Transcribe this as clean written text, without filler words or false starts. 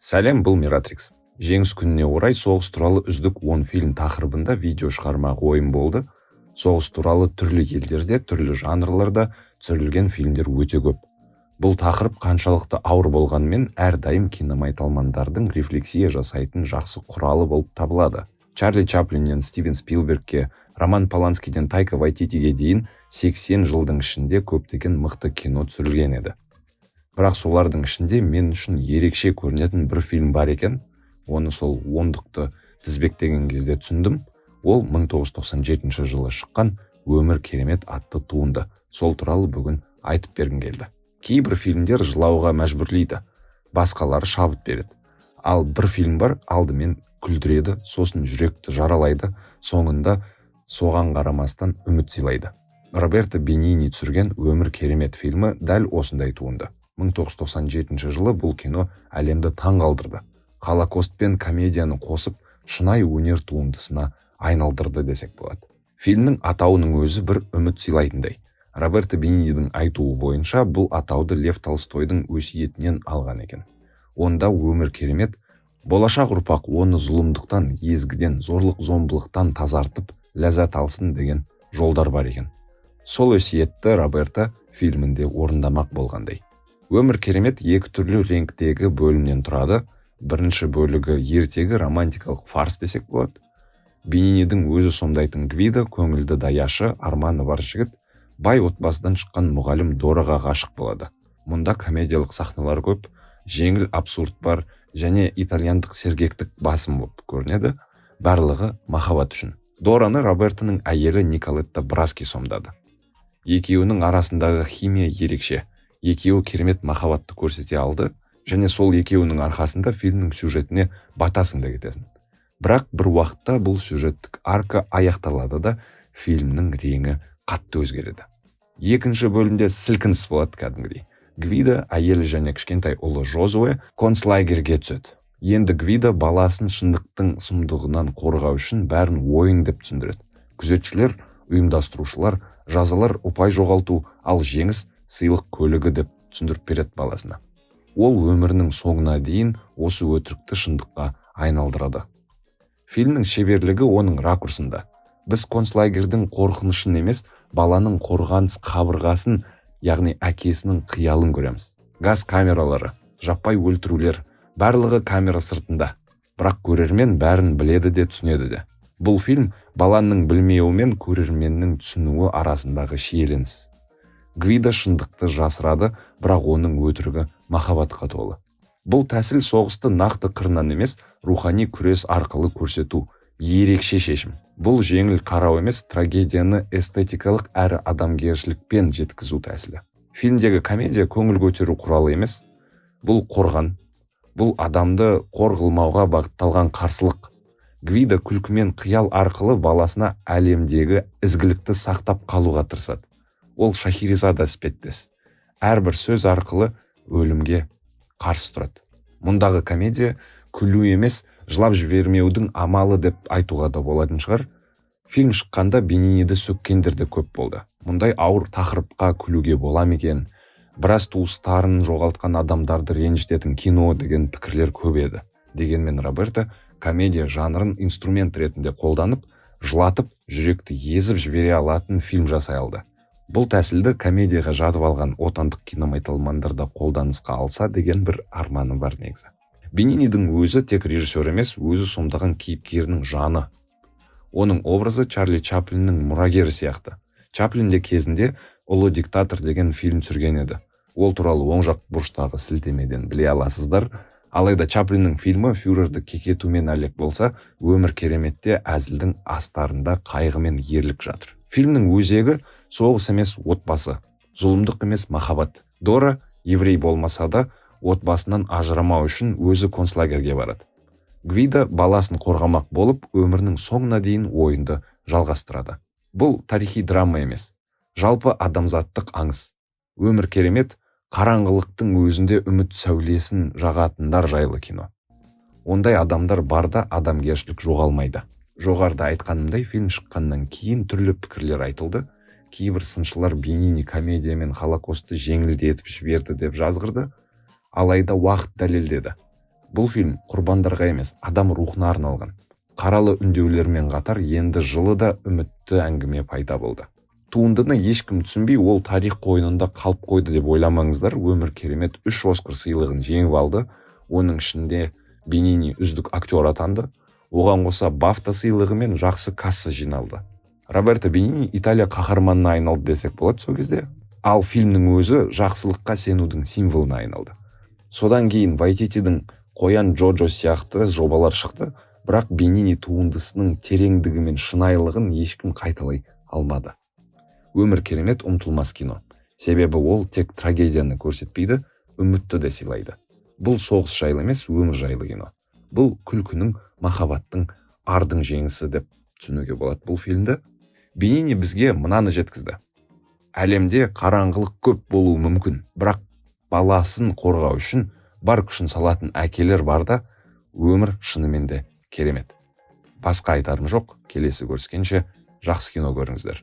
Сәлем, бұл Миратрикс. Жеңіс күніне орай соғыс туралы үздік 10 фильм тақырыбында видео шығармақ ойым болды. Соғыс туралы түрлі елдерде, түрлі жанрларда түсірілген фильмдер өте көп. Бұл тақырып қаншалықты ауыр болғанмен әрдайым киномайталмандардың рефлексия жасайтын жақсы құралы болып табылады. Чарли Чаплиннен Стивен Спилбергке, Роман Поланскийден Тайка Вайтитиге дейін 80 жылдың ішінде көптеген мықты кино түсірілген еді. Бірақ солардың ішінде мен үшін ерекше көрінетін бір фильм бар екен. Оны сол ондықты тізбектеген кезде түсіндім. Ол 1997 жылы шыққан «Өмір керемет» атты туынды. Сол туралы бүгін айтып бергім келді. Кейбір фильмдер жылауға мәжбүрлейді, басқалары шабыт береді. Ал бір фильм бар, алдымен күлдіреді, сосын жүректі жаралайды, соңында соған қарамастан үміт сыйлайды. Роберто Бенини түсірген «Өмір керемет» фильмі дәл осындай туынды. 1997 жылы бұл кино әлемді таң қалдырды. Холокост пен комедияны қосып, шынайы өнер туындысына айналдырды десек болады. Фильмнің атауының өзі бір үміт сыйлайтындай. Роберто Бенинидің айтуы бойынша бұл атауды Лев Толстойдың өсиетінен алған екен. Онда «Өмір керемет» болашақ ұрпақ оны зұлымдықтан, езгіден, зорлық-зомбылықтан тазартып, ләззат алсын деген жолдар бар екен. Сол өсиетті Роберто фильмінде орындамақ болғандай. «Өмір керемет» екі түрлі реңктегі бөлімнен тұрады. Бірінші бөлігі ертегі романтикалық фарс десек болады. Бенинидің өзі сомдайтын Гвидо көңілді даяшы, арманы бар жігіт, бай отбасыдан шыққан мұғалім Дораға ғашық болады. Мұнда комедиялық сахналар көп, жеңіл абсурд бар және итальяндық сергектік басым болып көрінеді. Барлығы махаббат үшін. Дораны Робертоның әйелі Николетта Браски сомдады. Екеуінің арасындағы химия ерекше. Екеуі керемет махаббатты көрсете алды, және сол екеуінің арқасында фильмнің сюжетіне батасың да кетесің. Бірақ бір уақытта бұл сюжеттік арка аяқталады да фильмнің реңі қатты өзгереді. Екінші бөлімде сілкініс болады кәдімгідей. Гвидо, әйелі және кішкентай ұлы Жозуэ концлагерьге түседі. Енді Гвидо баласын шындықтың сұмдығынан қорғау үшін бәрін ойын деп түсіндіреді. Күзетшілер, ұйымдастырушылар, жазалар ұпай жоғалту, ал жеңіс сыйлық көлігі деп түсіндіріп береді баласына. Ол өмірінің соңына дейін осы өтірікті шындыққа айналдырады. Фильмнің шеберлігі оның ракурсында. Біз концлагерьдің қорқынышын емес, баланың қорғаныс қабырғасын, яғни әкесінің қиялын көреміз. Газ камералары, жаппай өлтірулер, барлығы камера сыртында. Бірақ көрермен бәрін біледі де түсінеді де. Бұл фильм баланың білмеуі мен көрерменнің түсінуі арасындағы шиеленіс. Гвидо шындықты жасырады, бірақ оның өтірігі махаббатқа толы. Бұл тәсіл соғысты нақты қырынан емес, рухани күрес арқылы көрсету ерекше шешім. Бұл жеңіл қарау емес, трагедияны эстетикалық әрі адамгершілікпен жеткізу тәсілі. Фильмдегі комедия көңіл көтеру құралы емес, бұл қорған, бұл адамды қор қылмауға бағытталған қарсылық. Гвидо күлкімен қиял арқылы баласына әлемдегі ізгілікті сақтап қалуға тырысады. Ол Шахерезада іспеттес. Әрбір сөз арқылы өлімге қарсы тұрады. Мұндағы комедия күлу емес, жылап жібермеудің амалы деп айтуға да болатын шығар. Фильм шыққанда Бениниді сөккендер де көп болды. Мұндай ауыр тақырыпқа күлуге бола ма екен? Біраз туыстарын жоғалтқан адамдарды ренжітетін кино деген пікірлер көп еді. Дегенмен Роберто комедия жанрын инструмент ретінде қолданып, жылатып, жүректі езіп жібере алатын фильм жасай алды. Бұл тәсілді комедияға жатып алған отандық киномайталмандарда қолданысқа алса деген бір арманы бар негізі. Бенинидің өзі тек режиссер емес, өзі сомдаған кейіпкерінің жаны. Оның образы Чарли Чаплиннің мұрагері сияқты. Чаплинде кезінде «Ұлы диктатор» деген фильм түсірген еді. Ол туралы оң жақ бұрыштағы сілтемеден біле аласыздар. Алайда Чаплиннің фильмі фюрерді кекетумен әлек болса, «Өмір кереметте» әзілдің астарында қайғы мен ерлік жатыр. Фильмнің өзегі соғыс емес отбасы, зұлымдық емес махаббат. Дора, еврей болмаса да, отбасынан ажырамау үшін өзі концлагерьге барады. Гвидо баласын қорғамақ болып, өмірінің соңына дейін ойынды жалғастырады. Бұл тарихи драма емес, жалпы адамзаттық аңыз. «Өмір керемет» қараңғылықтың өзінде үміт сәулесін жағатындар жайлы кино. Ондай адамдар барда адамгершілік жоғалмайды. Жоғарыда айтқанымдай, фильм шыққаннан кейін түрлі пікірлер айтылды. Кейбір сыншылар Бенини комедия мен холокосты жеңілдетіп жіберді деп жазғырды. Алайда уақыт дәлелдеді. Бұл фильм құрбандарға емес, адам рухына арналған. Қаралы үндеулермен қатар енді жылы да үмітті әңгіме пайда болды. Туындыны ешкім түсінбей, ол тарих қойынында қалып қойды деп ойламаңыздар. Өмір керемет 3 Оскар сыйлығын жеңіп алды. Оның ішінде Бенини үздік актер атанды. Оған қоса Бафта сыйлығы мен жақсы касса жиналды. Роберто Бенини Италия қаһарманына айналды десек болады сол кезде. Ал фильмнің өзі жақсылыққа сенудің символына айналды. Содан кейін Вайтитидің Қоян Джоджо сияқты жобалар шықты, бірақ Бенини туындысының тереңдігі мен шынайылығын ешкім қайталай алмады. Өмір керемет ұмытылмас кино. Себебі ол тек трагедияны көрсетпейді, үмітті де сыйлайды. Бұл соғыс жайлы емес, өмір жайлы кино. Бұл күлкінің, махаббаттың, ардың жеңісі деп түсінуге болады бұл фильмді. Бенини бізге мынаны жеткізді. Әлемде қараңғылық көп болуы мүмкін, бірақ баласын қорғау үшін бар күшін салатын әкелер барда, өмір шынымен де керемет. Басқа айтарым жоқ, келесі көріскенше жақсы кино көріңіздер.